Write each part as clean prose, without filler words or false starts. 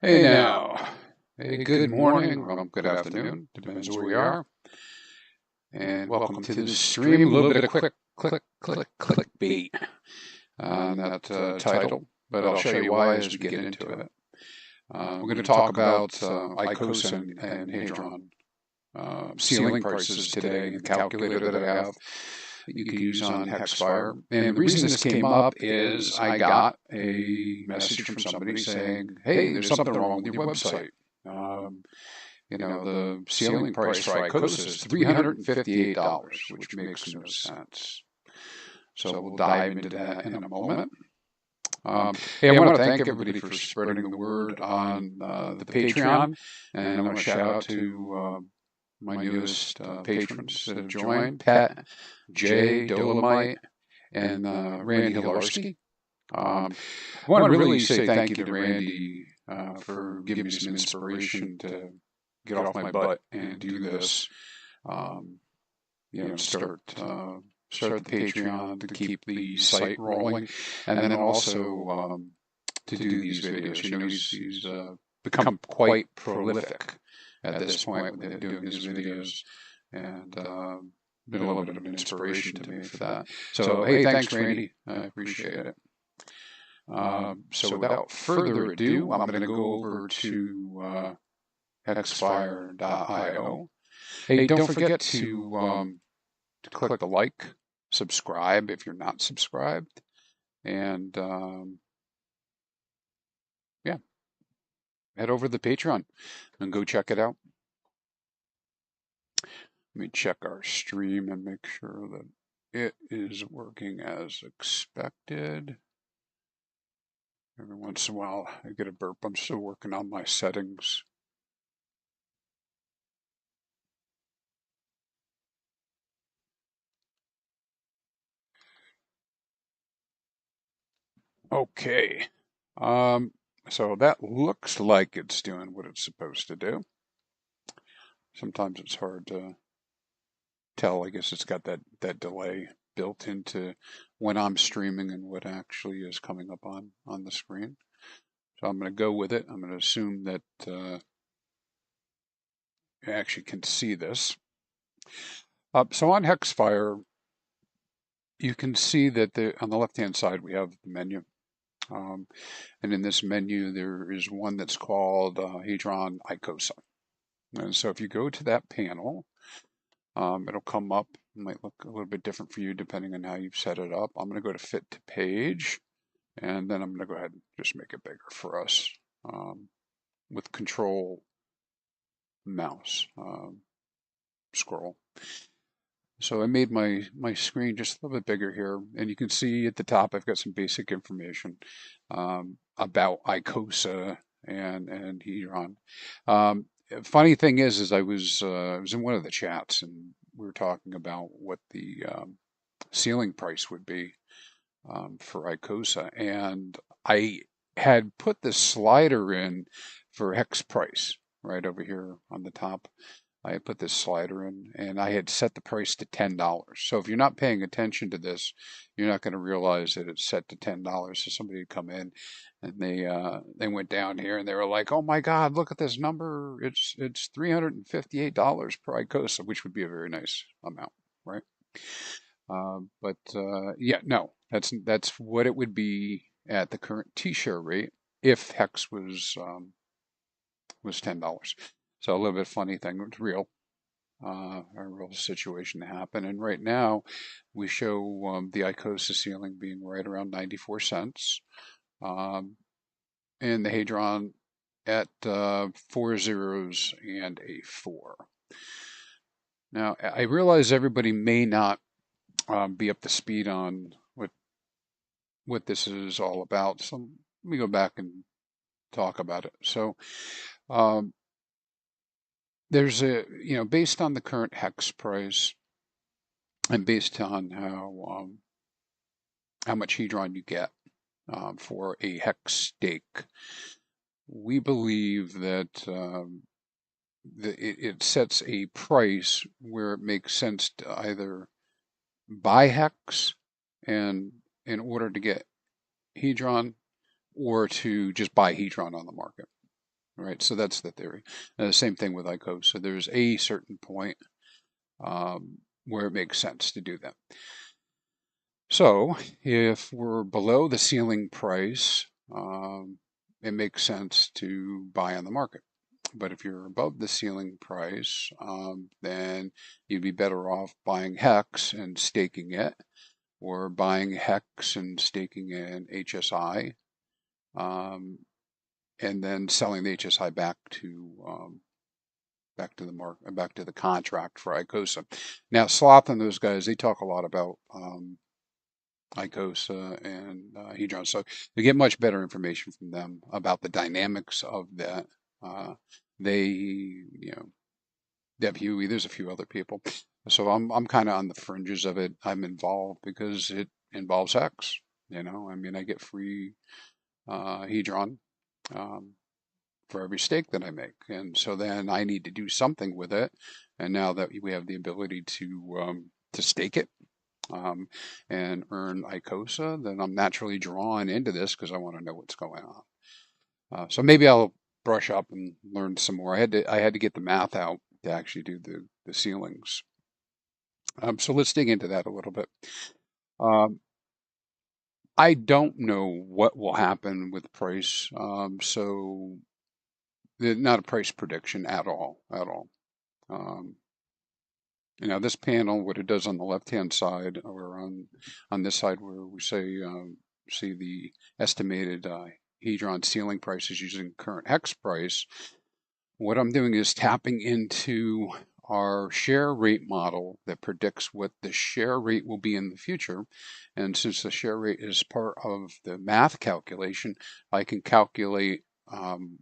Hey now. Hey, good morning, good afternoon, depends where you are. And welcome to the stream. A little bit of clickbait on that title, but I'll show you why as we get into it. We're going to talk about ICOSA and Hadron ceiling prices today in the calculator that I have that you can use on HEXFire. And the reason this came up is I got a message from somebody saying, hey, there's something wrong with your website. The ceiling price for ICOSA is $358, which makes no sense. So we'll dive into that in a moment. Hey, I want to thank everybody for spreading the word on the Patreon, and I want to shout out to my newest patrons that have joined, Pat, Jay, Dolomite, and Randy Hilarski. I want to really say thank you to Randy for giving me some inspiration to get off my butt and do this. Start the Patreon to keep the site rolling, and then also to do these videos. He's become quite prolific at this point with doing his videos, and been a little bit of an inspiration to me for that. So hey, thanks, Randy. I appreciate it. So without further ado, I'm going to go over to HEXFire.io. Hey, don't forget to click the like, subscribe if you're not subscribed, and head over to the Patreon and go check it out. Let me check our stream and make sure that it is working as expected. Every once in a while I get a burp. I'm still working on my settings. Okay. So that looks like it's doing what it's supposed to do. Sometimes it's hard to tell. I guess it's got that delay built into when I'm streaming and what actually is coming up on the screen. So I'm going to go with it. I'm going to assume that you actually can see this. So on HEXFire, you can see that on the left-hand side we have the menu. And in this menu, there is one that's called HEDRON ICOSA. And so if you go to that panel, it'll come up. It might look a little bit different for you depending on how you've set it up. I'm going to go to Fit to Page, and then I'm going to go ahead and just make it bigger for us with Control Mouse scroll. So I made my screen just a little bit bigger here, and you can see at the top I've got some basic information about ICOSA and HEDRON. Funny thing is I was in one of the chats, and we were talking about what the ceiling price would be for ICOSA, and I had put the slider in for hex price right over here on the top. I had put this slider in, and I had set the price to $10. So if you're not paying attention to this, you're not going to realize that it's set to $10. So somebody would come in, and they went down here, and they were like, "Oh my God, look at this number! It's $358 per ICOSA," which would be a very nice amount, right? Yeah, no, that's what it would be at the current T-share rate if Hex was $10. So a little bit funny thing. It's real, a real situation to happen. And right now, we show the ICOSA ceiling being right around 94 cents, and the Hadron at 4 zeros and a 4. Now, I realize everybody may not be up to speed on what this is all about. So let me go back and talk about it. So there's based on the current hex price and based on how much Hedron you get for a hex stake, we believe that it sets a price where it makes sense to either buy hex and in order to get Hedron, or to just buy Hedron on the market. right? So that's the theory. Same thing with ICOSA. There's a certain point where it makes sense to do that. So if we're below the ceiling price, it makes sense to buy on the market. But if you're above the ceiling price, then you'd be better off buying HEX and staking it, or buying HEX and staking in HSI, and then selling the HSI back to the market, back to the contract for ICOSA. Now, Sloth and those guys, they talk a lot about ICOSA and HEDRON, so you get much better information from them about the dynamics of that. There's a few other people, so I'm kind of on the fringes of it. I'm involved because it involves Hex. I mean, I get free HEDRON for every stake that I make, and so then I need to do something with it. And now that we have the ability to stake it and earn ICOSA, then I'm naturally drawn into this because I want to know what's going on. So maybe I'll brush up and learn some more. I had to get the math out to actually do the ceilings. So let's dig into that a little bit. I don't know what will happen with price. So not a price prediction at all. This panel, what it does on the left-hand side, or on this side where we say see the estimated HEDRON ceiling prices using current hex price, what I'm doing is tapping into our share rate model that predicts what the share rate will be in the future. And since the share rate is part of the math calculation, I can calculate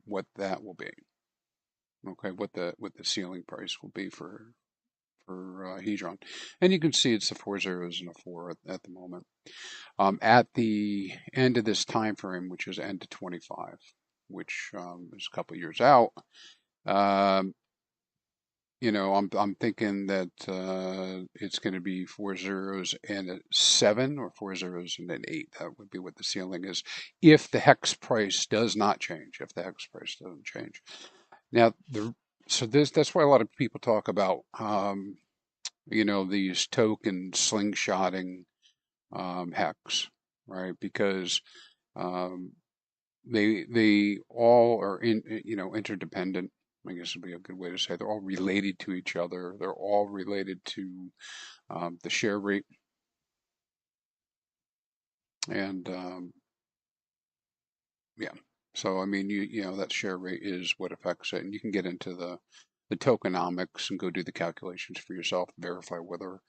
what that will be. Okay, what the ceiling price will be for HEDRON. And you can see it's the 4 zeros and a 4 at the moment. At the end of this time frame, which is end of 25, which is a couple years out, I'm thinking that it's going to be 4 zeros and a 7, or 4 zeros and an 8. That would be what the ceiling is if the hex price does not change. If the hex price doesn't change. Now, that's why a lot of people talk about these token slingshotting hex, right? Because they all are interdependent. I guess would be a good way to say they're all related to each other. They're all related to the share rate, and yeah. So I mean, that share rate is what affects it, and you can get into the tokenomics and go do the calculations for yourself, verify whether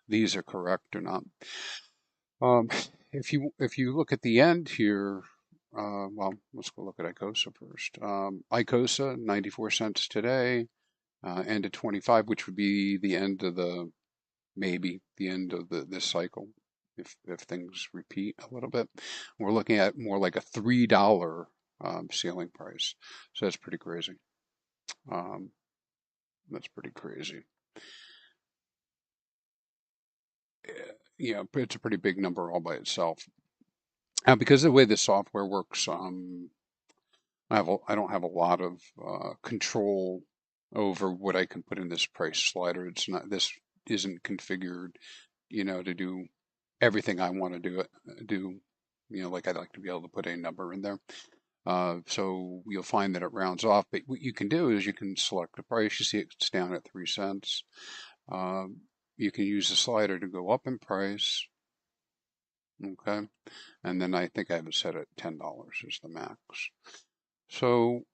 these are correct or not. If you look at the end here, well, let's go look at ICOSA first. ICOSA 94 cents today, end of 25, which would be the end of maybe the end of this cycle if things repeat a little bit. We're looking at more like a $3 ceiling price, so that's pretty crazy. That's pretty crazy. It's a pretty big number all by itself. Because of the way the software works, I don't have a lot of control over what I can put in this price slider. This isn't configured, to do everything I want to do. Like I'd like to be able to put a number in there. So you'll find that it rounds off. But what you can do is you can select the price. You see it's down at 3 cents. You can use the slider to go up in price. Okay. And then I think I have it set at $10 is the max. So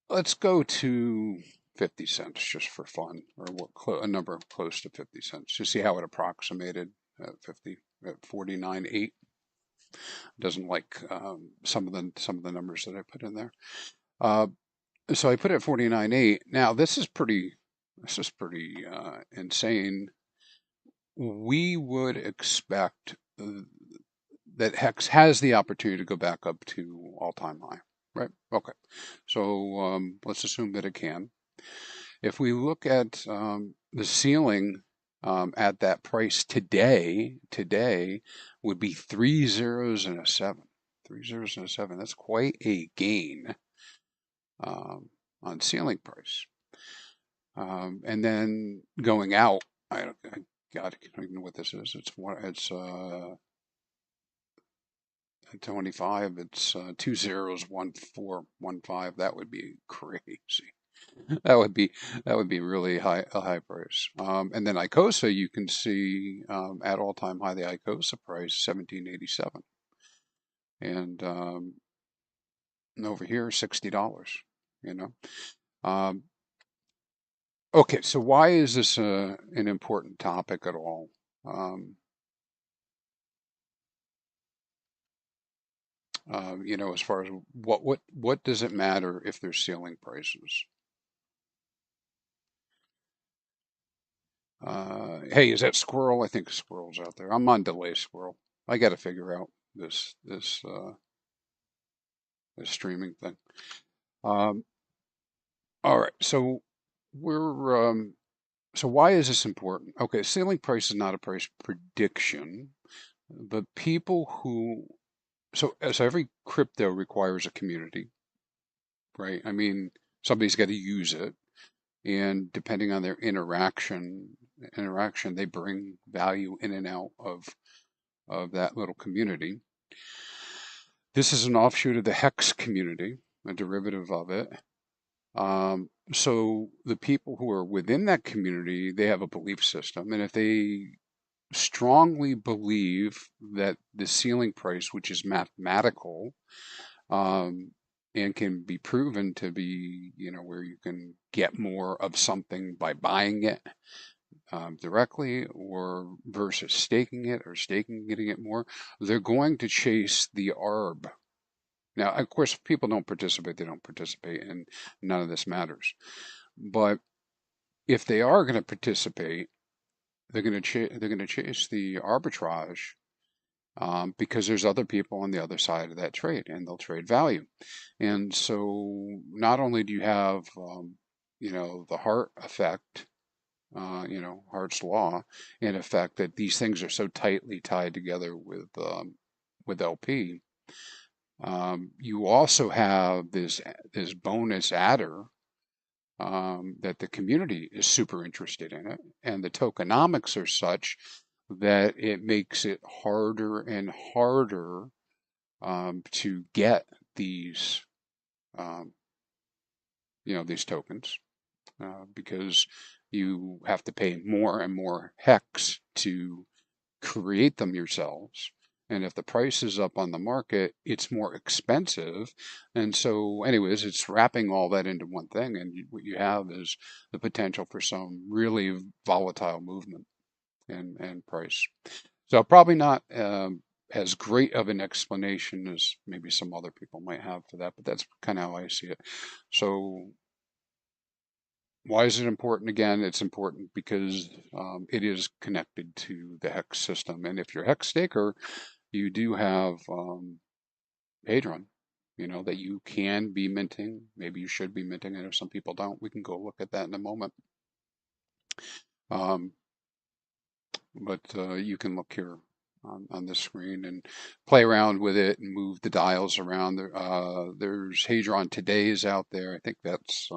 let's go to 50 cents just for fun, or a number close to 50 cents to see how it approximated at 49.8. Doesn't like some of the numbers that I put in there. So I put it at 49.8. Now this is pretty insane. We would expect that Hex has the opportunity to go back up to all-time high, right? Okay, so let's assume that it can. If we look at the ceiling at that price today would be 3 zeros and a 7. 3 zeros and a 7. That's quite a gain. on ceiling price. And then going out, I don't even know what this is. It's 25. It's 201415. That would be crazy. That would be really a high price. And then ICOSA, you can see at all time high the ICOSA price 1787, and over here $60. You know. Okay, so why is this an important topic at all? As far as what does it matter if there's ceiling prices? Hey, is that squirrel? I think squirrel's out there. I'm on delay, squirrel. I got to figure out this streaming thing. All right, so we're so why is this important? Okay, ceiling price is not a price prediction, but people who so every crypto requires a community, right? I mean, somebody's got to use it, and depending on their interaction, they bring value in and out of that little community. This is an offshoot of the Hex community, a derivative of it. So the people who are within that community, they have a belief system, and if they strongly believe that the ceiling price, which is mathematical, and can be proven to be, where you can get more of something by buying it directly or versus staking it or getting it more, they're going to chase the ARB. Now, of course, if people don't participate, they don't participate, and none of this matters. But if they are going to participate, they're going to chase the arbitrage because there's other people on the other side of that trade, and they'll trade value. And so, not only do you have, the Hart effect, Hart's law, in effect that these things are so tightly tied together with LP. You also have this bonus adder that the community is super interested in it, and the tokenomics are such that it makes it harder and harder to get these these tokens because you have to pay more and more hex to create them yourselves. And if the price is up on the market, it's more expensive. And so, anyways, it's wrapping all that into one thing. And what you have is the potential for some really volatile movement and price. So probably not as great of an explanation as maybe some other people might have for that, but that's kind of how I see it. So why is it important? Again, it's important because it is connected to the hex system. And if you're a hex staker, you do have Hadron, that you can be minting. Maybe you should be minting. I know some people don't. We can go look at that in a moment. But you can look here on the screen and play around with it and move the dials around. There's Hadron Today's out there. I think that's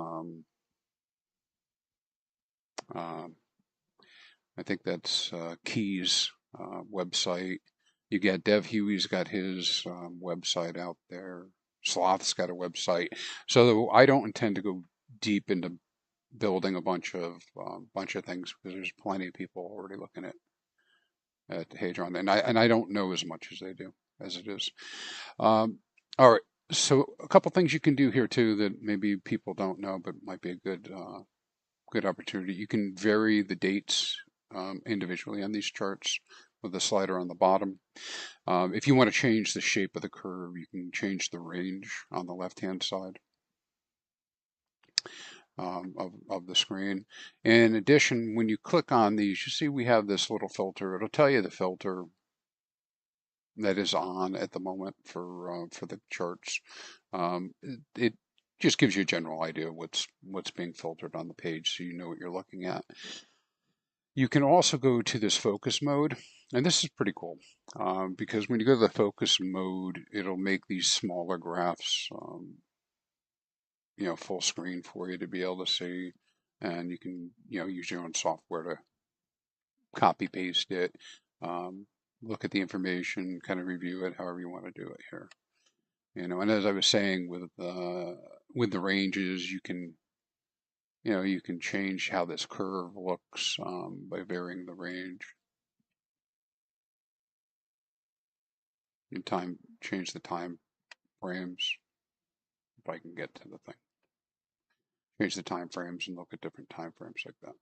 Key's website. You got Dev Huey's got his website out there. Sloth's got a website. So I don't intend to go deep into building a bunch of things because there's plenty of people already looking at Hadron, and I don't know as much as they do as it is. All right, so a couple things you can do here too that maybe people don't know, but might be a good opportunity. You can vary the dates individually on these charts with the slider on the bottom. If you want to change the shape of the curve, you can change the range on the left-hand side of the screen. In addition, when you click on these, you see we have this little filter. It'll tell you the filter that is on at the moment for the charts. It just gives you a general idea of what's being filtered on the page, so you know what you're looking at. You can also go to this focus mode, and this is pretty cool because when you go to the focus mode, it'll make these smaller graphs full screen for you to be able to see, and you can, use your own software to copy paste it, look at the information, kind of review it, however you want to do it here. And as I was saying with the ranges, you can change how this curve looks by varying the range. You can change the time frames, if I can get to the thing. Change the time frames and look at different time frames like that.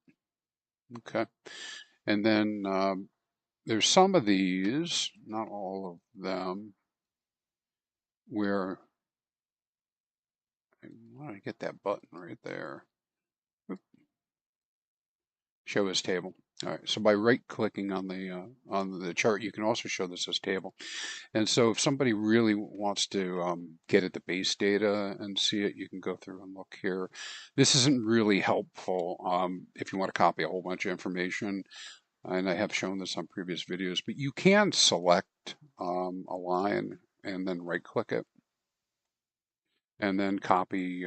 Okay. And then there's some of these, not all of them, where I want to get that button right there. Show as table. All right, so by right-clicking on the chart, you can also show this as table. And so if somebody really wants to get at the base data and see it, you can go through and look here. This isn't really helpful if you want to copy a whole bunch of information, and I have shown this on previous videos, but you can select a line and then right-click it, and then copy,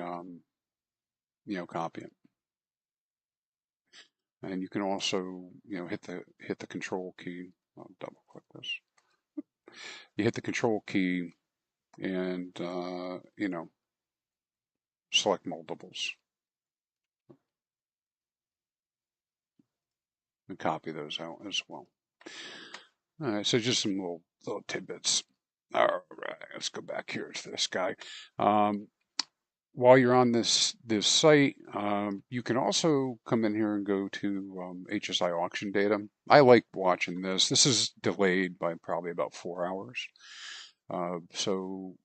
copy it. And you can also, hit the control key. I'll double click this. You hit the control key and, select multiples and copy those out as well. All right, so just some little tidbits. All right, let's go back here to this guy. While you're on this site, you can also come in here and go to HSI auction data. I like watching this. This is delayed by probably about 4 hours. So,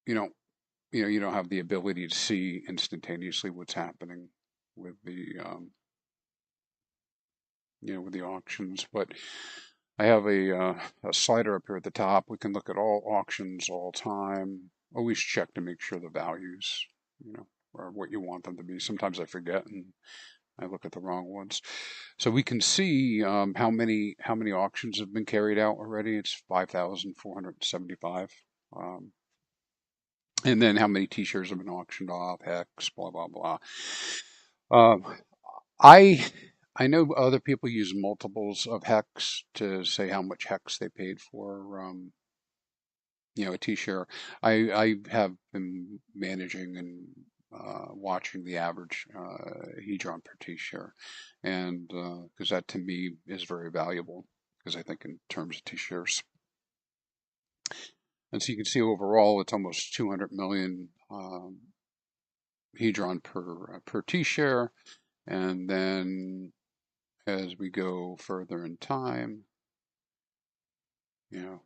you don't have the ability to see instantaneously what's happening with the, with the auctions. But I have a slider up here at the top. We can look at all auctions all time. Always check to make sure the values, are what you want them to be. Sometimes I forget and I look at the wrong ones. So we can see how many auctions have been carried out already. It's 5,475. And then how many T-shirts have been auctioned off, Hex, blah, blah, blah. I know other people use multiples of Hex to say how much Hex they paid for, a T-shirt. I have been managing and watching the average HEDRON per T-shirt, and because that to me is very valuable, because I think in terms of T-shirts. And so you can see overall it's almost 200 million HEDRON per T-share, and then as we go further in time,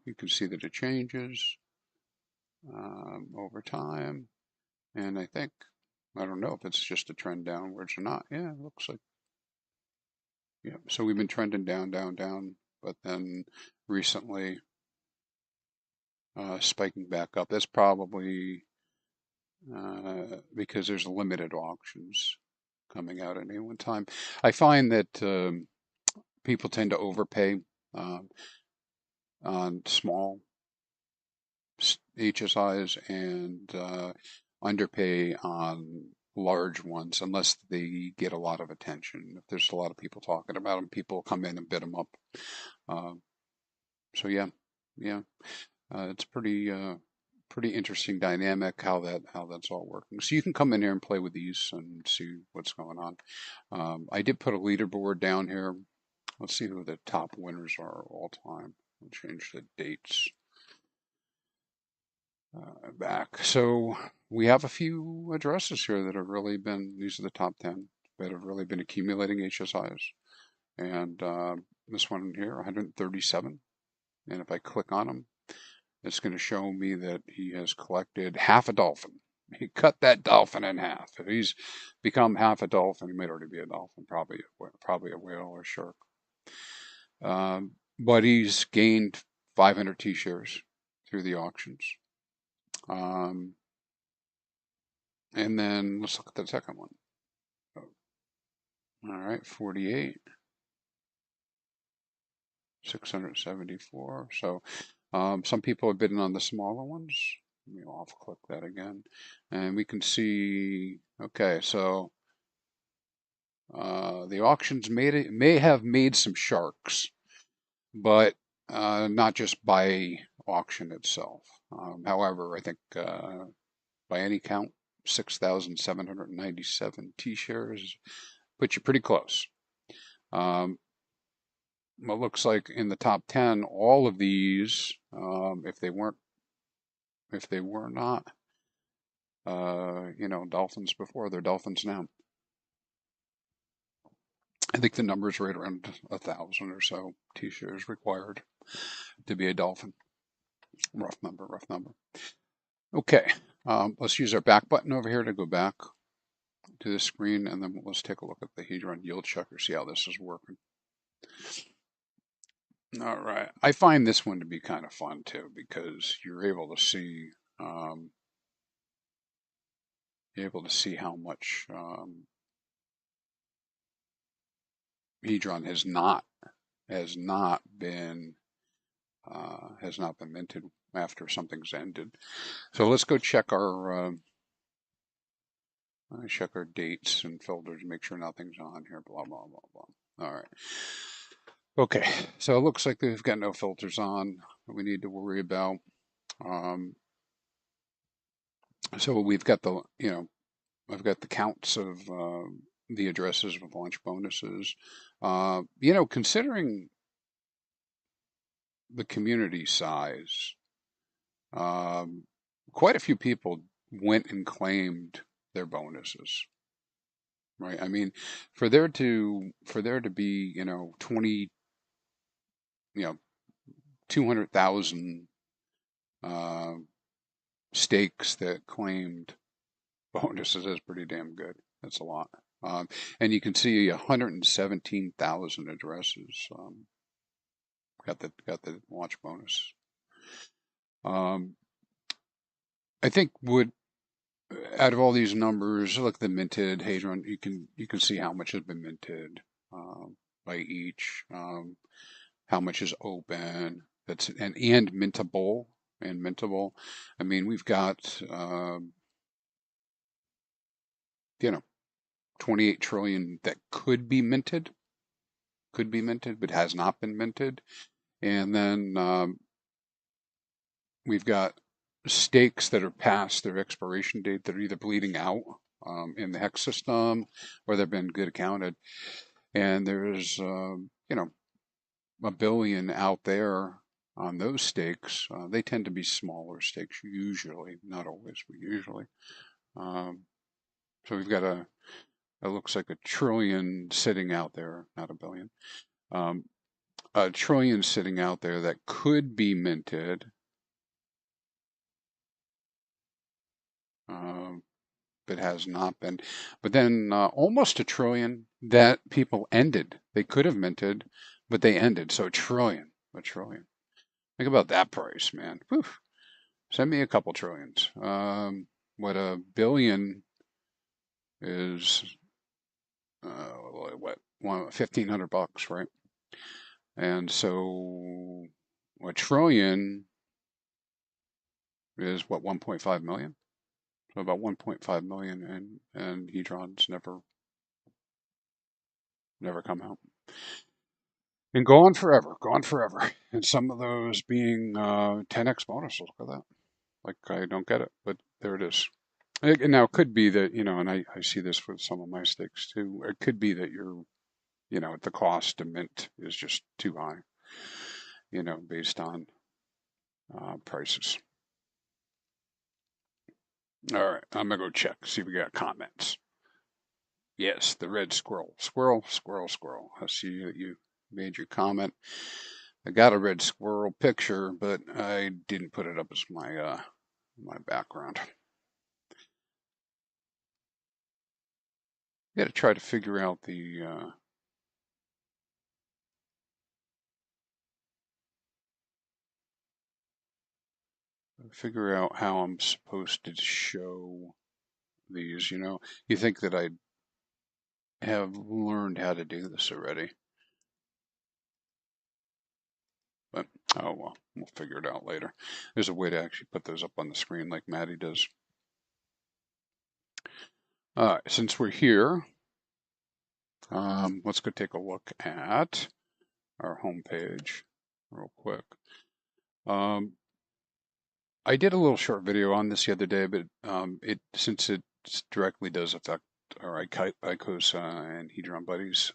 you can see that it changes over time, and I don't know if it's just a trend downwards or not. Yeah, it looks like, so we've been trending down, but then recently spiking back up. That's probably because there's limited auctions coming out at any one time. I find that people tend to overpay on small HSIs and underpay on large ones unless they get a lot of attention. If there's a lot of people talking about them, people come in and bid them up. So yeah, it's pretty interesting dynamic how that's all working. So you can come in here and play with these and see what's going on. I did put a leaderboard down here. Let's see who the top winners are all time. I'll change the dates back. So we have a few addresses here that have really been, these are the top 10 that have really been accumulating HSIs. And this one here, 137. And if I click on them, it's going to show me that he has collected half a dolphin. He cut that dolphin in half. If he's become half a dolphin, he might already be a dolphin, probably a whale or shark. But he's gained 500 T-shares through the auctions. And then let's look at the second one. All right, 48. 674. So some people have bidden on the smaller ones. Let me off click that again. And we can see, okay, so the auctions may have made some sharks, but not just by auction itself. However, I think by any count, 6,797 T-shares put you pretty close. It looks like in the top 10, all of these, if they were not, dolphins before, they're dolphins now. I think the number is right around 1,000 or so T-shares required to be a dolphin. Rough number, rough number. Okay, let's use our back button over here to go back to the screen, and then let's take a look at the Hadron yield checker, see how this is working. All right, I find this one to be kind of fun too, because you're able to see how much Hadron has not been minted after something's ended. So let's go check our dates and filters, make sure nothing's on here. Blah blah blah blah. All right. Okay, so it looks like we've got no filters on that we need to worry about. So we've got the I've got the counts of the addresses with launch bonuses. Considering the community size, quite a few people went and claimed their bonuses, right? I mean, for there to be 200,000 stakes that claimed bonuses is pretty damn good. That's a lot. And you can see 117,000 addresses got the launch bonus. I think out of all these numbers, look at the minted Hadron. You can see how much has been minted by each, how much is open. That's and mintable. I mean, we've got 28 trillion that could be minted, but has not been minted. And then we've got stakes that are past their expiration date that are either bleeding out in the hex system or they've been good accounted. And there's, 1 billion out there on those stakes. They tend to be smaller stakes usually, not always, but usually. So we've got it looks like 1 trillion sitting out there, not 1 billion. 1 trillion sitting out there that could be minted. But has not been. But then almost 1 trillion that people ended. They could have minted, but they ended. So 1 trillion. Think about that price, man. Whew. Send me a couple trillions. What 1 billion is, $1,500, right? And so 1 trillion is what, 1.5 million? So about 1.5 million, and Hedron's never come out. And gone forever. And some of those being 10x bonuses. Look at that. Like, I don't get it, but there it is. Now, it could be that, and I see this with some of my stakes too. It could be that you're, the cost to mint is just too high, based on prices. All right, I'm going to go check, see if we got comments. Yes, the red squirrel. Squirrel. I see that you made your comment. I got a red squirrel picture, but I didn't put it up as my background. Got to try to figure out the how I'm supposed to show these. You think that I have learned how to do this already, but oh well. We'll figure it out later. There's a way to actually put those up on the screen like Maddie does. All right, since we're here, let's go take a look at our home page real quick. I did a little short video on this the other day, but since it directly does affect our ICOSA and HEDRON buddies.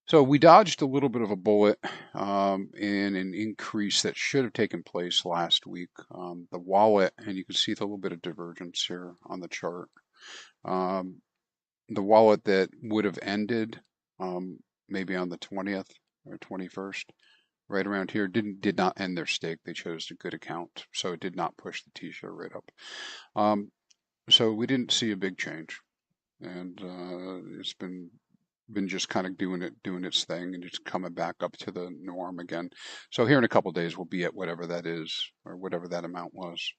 So we dodged a little bit of a bullet in an increase that should have taken place last week. The wallet, and you can see the little bit of divergence here on the chart. The wallet that would have ended maybe on the 20th or 21st, right around here, did not end their stake. They chose a good account, so it did not push the T-share right up. So we didn't see a big change, and it's been just kind of doing its thing, and just coming back up to the norm again. So here in a couple of days, we'll be at whatever that is, or whatever that amount was.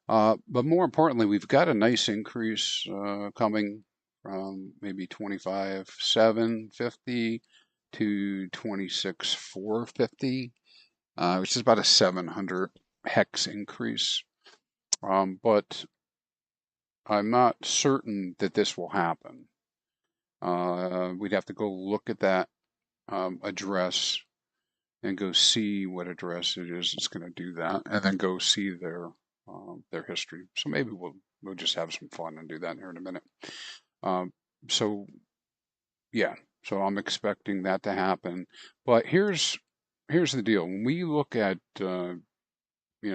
But more importantly, we've got a nice increase coming from maybe 25,750 to 26,450, which is about a 700 hex increase. But I'm not certain that this will happen. We'd have to go look at that address and go see what address it is that's going to do that, and then go see their history. So maybe we'll just have some fun and do that here in a minute. So yeah, so I'm expecting that to happen. But here's the deal: when we look at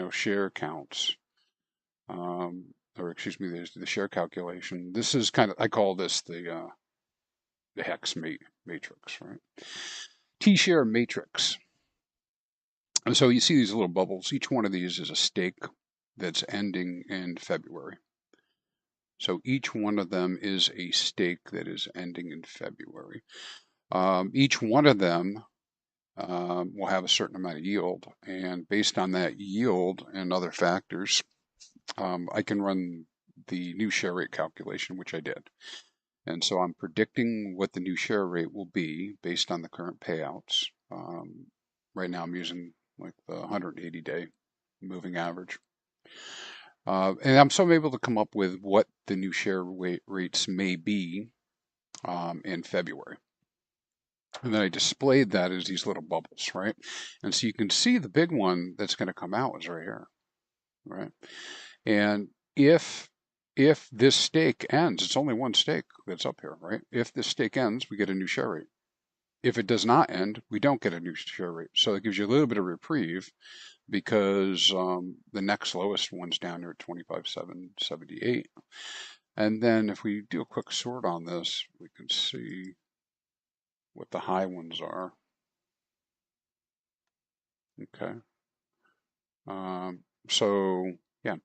share counts, or excuse me, there's the share calculation. This is kind of, I call this the hex matrix, right? T-share matrix. And so you see these little bubbles. Each one of these is a stake that's ending in February. So each one of them is a stake that is ending in February. Each one of them will have a certain amount of yield, and based on that yield and other factors, I can run the new share rate calculation, which I did. And so I'm predicting what the new share rate will be based on the current payouts. Right now I'm using like the 180-day moving average. And I'm able to come up with what the new share rates may be in February. And then I displayed that as these little bubbles, right? And so you can see the big one that's going to come out is right here, right? And if this stake ends, it's only one stake that's up here, right? If this stake ends, we get a new share rate. If it does not end, we don't get a new share rate. So it gives you a little bit of reprieve, because the next lowest one's down here at 25,778. And then if we do a quick sort on this, we can see what the high ones are. Okay. So yeah,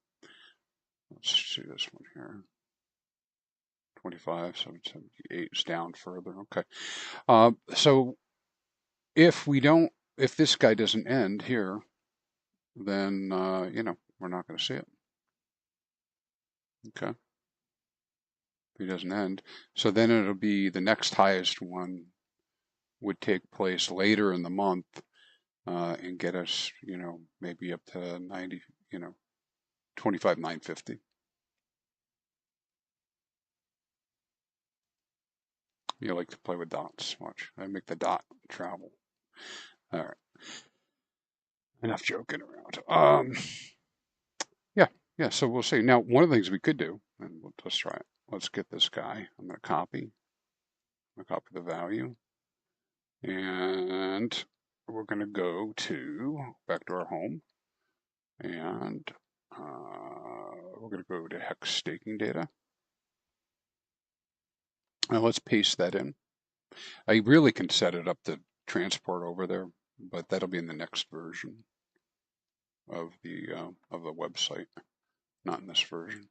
let's see this one here. 25,778 is down further. Okay. So if this guy doesn't end here, then we're not going to see it. Okay. If he doesn't end, so then it'll be the next highest one would take place later in the month, and get us, maybe up to 90, 25,950. You like to play with dots. Watch, I make the dot travel. All right. Enough joking around. Yeah. So we'll see. Now, one of the things we could do, and let's try it. Let's get this guy. I'm going to copy the value, and we're going to go back to our home, and we're going to go to hex staking data. Now let's paste that in. I really can set it up to transport over there, but that'll be in the next version of the website, not in this version.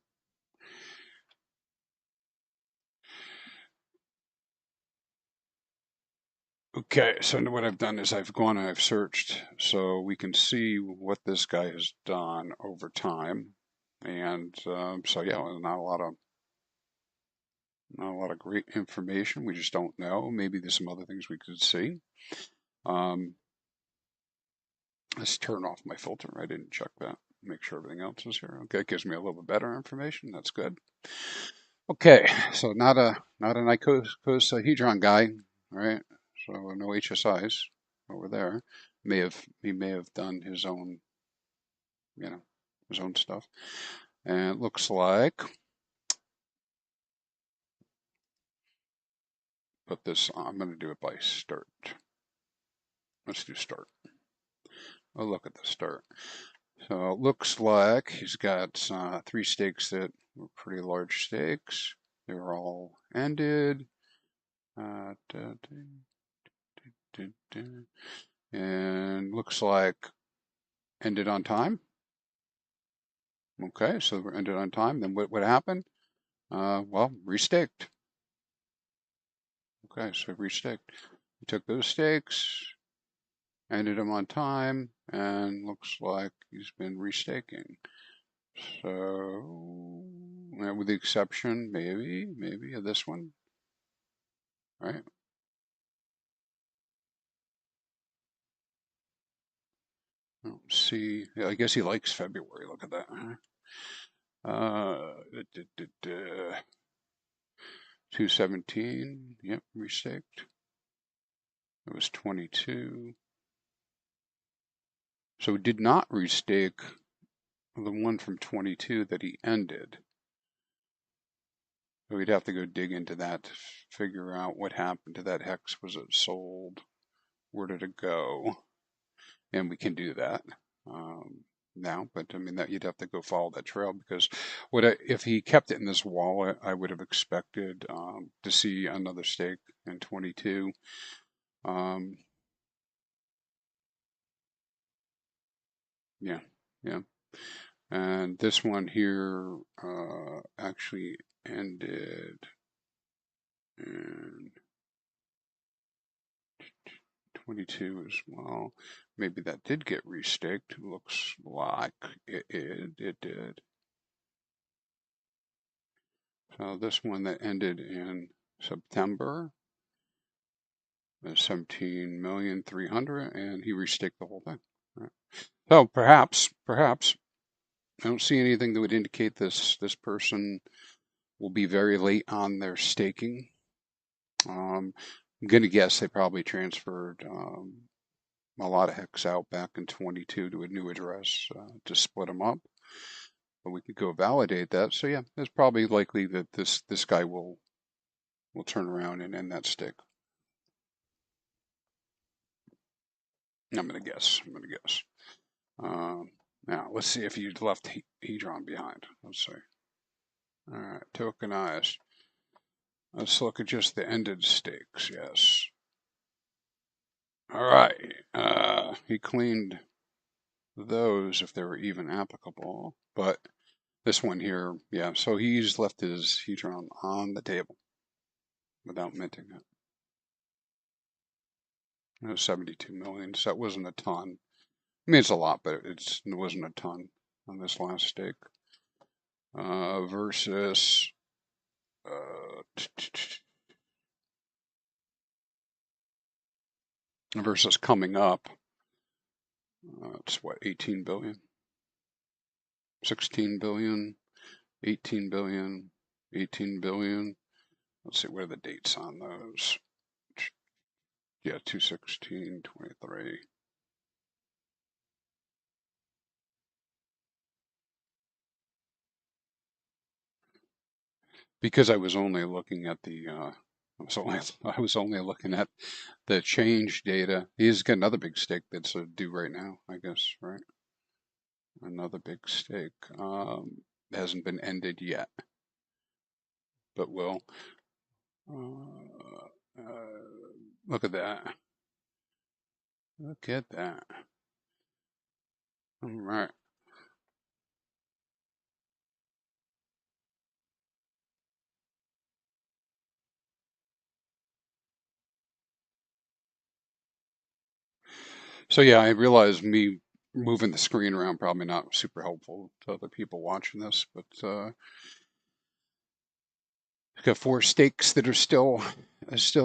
Okay, so what I've done is I've gone and I've searched, so we can see what this guy has done over time, and so yeah, not a lot of great information. We just don't know. Maybe there's some other things we could see. Let's turn off my filter. I didn't check that. Make sure everything else is here. Okay, it gives me a little bit better information. That's good. Okay, so not an ICOSA Hedron guy, right? So no HSIs over there. He may have done his own, his own stuff. And it looks like, put this, I'm going to do it by start. Let's do start. Oh, look at the start. So it looks like he's got 3 stakes that were pretty large stakes. They were all ended. And looks like ended on time. Okay, so we're ended on time. Then what happened? Well, restaked. Okay, so restaked. We took those stakes, ended them on time, and looks like he's been restaking. So, with the exception, maybe of this one, right? Let's see. Yeah, I guess he likes February. Look at that. 217. Yep, restaked. It was 22. So we did not restake the one from 22 that he ended. So we'd have to go dig into that to figure out what happened to that hex. Was it sold? Where did it go? And we can do that now, but I mean that you'd have to go follow that trail, because if he kept it in this wallet, I would have expected to see another stake in 22. Yeah, and this one here actually ended in 22 as well. Maybe that did get restaked. Looks like it did. So this one that ended in September is 17,300,000, and he restaked the whole thing. Right. So perhaps I don't see anything that would indicate this person will be very late on their staking. I'm going to guess they probably transferred a lot of hex out back in 22 to a new address to split them up. But we could go validate that. So yeah, it's probably likely that this guy will turn around and end that stick. I'm going to guess. Now let's see if he left Hedron behind. Let's see. All right, tokenized. Let's look at just the ended stakes. Yes. All right. He cleaned those if they were even applicable, but this one here, yeah. So he's left his Hedron on the table without minting it. It was 72 million, so that wasn't a ton. I mean, it's a lot, but it wasn't a ton on this last stake. Versus coming up. It's what, 18 billion, 16 billion, 18 billion, 18 billion. Let's see, what are the dates on those? Yeah, 2/16/23. Because I was only looking at the I was only looking at the change data. He's got another big stake that's due right now, I guess, right? Another big stake. Hasn't been ended yet, but will. Look at that. Look at that. All right. So yeah, I realize me moving the screen around probably not super helpful to other people watching this, but I've got 4 stakes that are still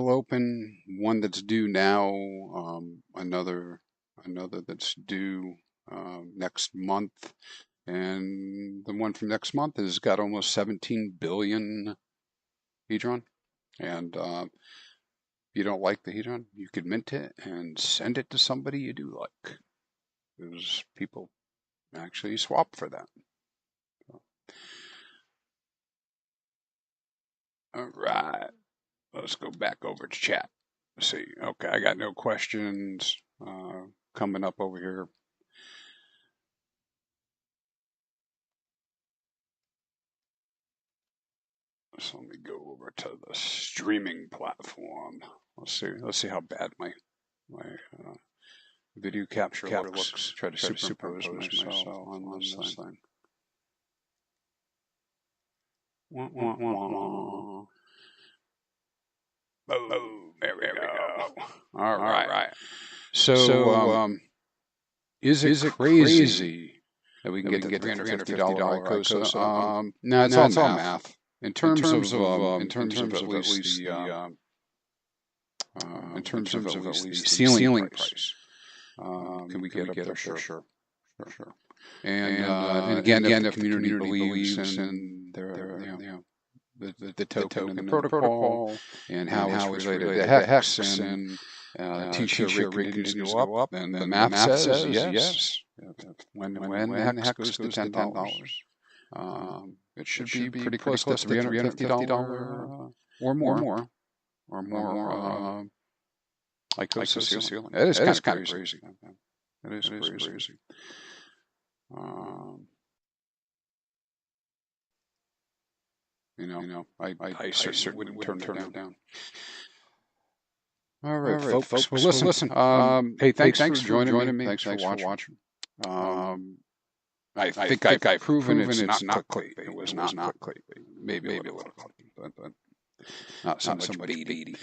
open. One that's due now. Another another that's due next month. And the one from next month has got almost 17 billion HEDRON. And if you don't like the HEDRON, you could mint it and send it to somebody you do like. Because people actually swap for that. All right, let's go back over to chat. Let's see. Okay, I got no questions coming up over here. So let me go over to the streaming platform. Let's see how bad my video capture looks. Try to superimpose myself on this thing. Oh, there we go. All right. So, is it crazy that we can get the $350 ICOSA? No, it's all math. In terms of at least the ceiling price, can we get up there? Sure. And again, if the community believes in the token and the protocol and how it's related to HEX and T-share rate continues to go up, then the math says yes. When the HEX goes to $10, it should be pretty close to $350 or more ICOSA ceiling. That is kind of crazy. It is crazy. I certainly wouldn't turn it down. All right, folks. Well, listen. Hey, thanks for joining me. Thanks for watching. I think I've proven it's not clickbait. It was not clickbait. Maybe a little clickbait, but not so much baity.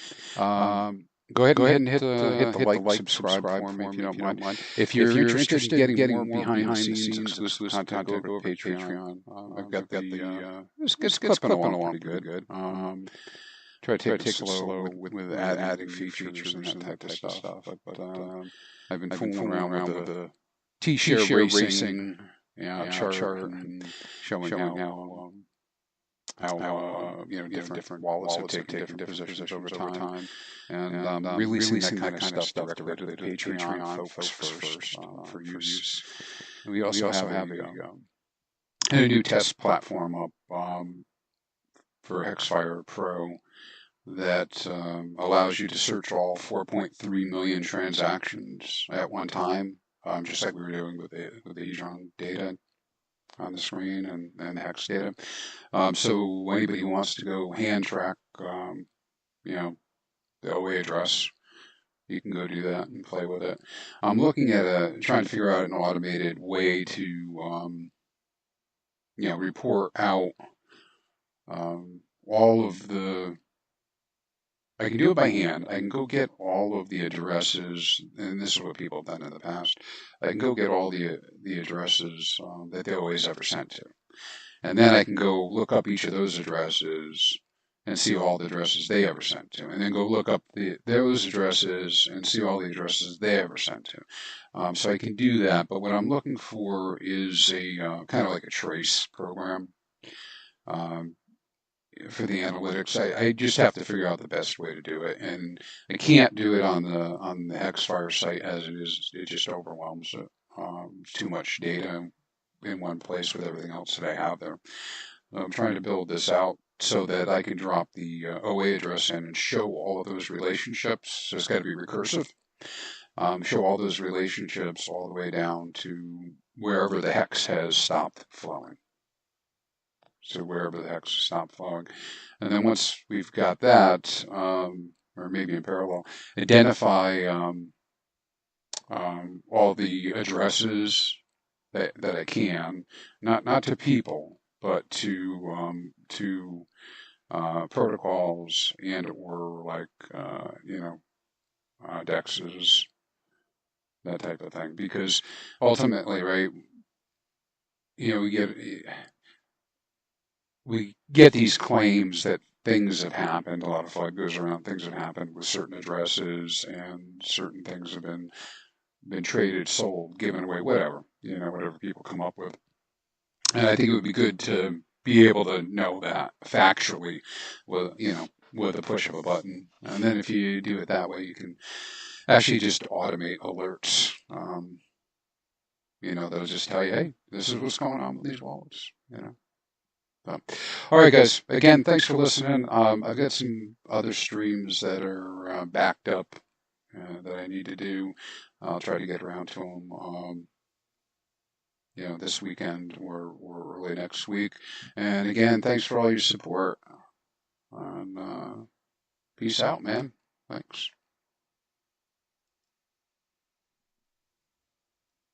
Go ahead and hit the like, subscribe form if you don't mind. If you're interested in getting more behind the scenes exclusive content, go over to Patreon. I've got it's clipping along pretty good. Try to take it slow with adding features and that type of stuff. But I've been fooling around with the T-share racing chart and showing how different wallets have taken different positions over time, and releasing that kind of stuff directly to the Patreon folks first for use. And we also have a new test platform up for HEXFire Pro that allows you to search all 4.3 million transactions at one time, just like we were doing with the HEDRON data on the screen and the HEX data. So anybody who wants to go hand track, the OA address, you can go do that and play with it. I'm looking at trying to figure out an automated way to, report out all of the. I can do it by hand. I can go get all of the addresses, and this is what people have done in the past. I can go get all the addresses that the OA's ever sent to. And then I can go look up each of those addresses and see all the addresses they ever sent to. And then go look up those addresses and see all the addresses they ever sent to. So I can do that. But what I'm looking for is a kind of like a trace program. For the analytics, I just have to figure out the best way to do it, and I can't do it on the HEXFire site as it is. It just overwhelms it. Too much data in one place with everything else that I have there. I'm trying to build this out so that I can drop the OA address in and show all of those relationships. So it's got to be recursive. Show all those relationships all the way down to wherever the hex has stopped flowing. So wherever the hex stopped flowing. And then once we've got that, or maybe in parallel, identify all the addresses that I can, not to people, but to protocols and or like dexes, that type of thing. Because ultimately, right, we get these claims that things have happened. A lot of FUD goes around. Things have happened with certain addresses, and certain things have been been traded, sold, given away, whatever, whatever people come up with. And I think it would be good to be able to know that factually with, with the push of a button. And then if you do it that way, you can actually just automate alerts. They'll just tell you, hey, this is what's going on with these wallets. So, all right, guys. Again, thanks for listening. I've got some other streams that are backed up that I need to do. I'll try to get around to them. This weekend or early next week. And again, thanks for all your support. And peace out, man. Thanks.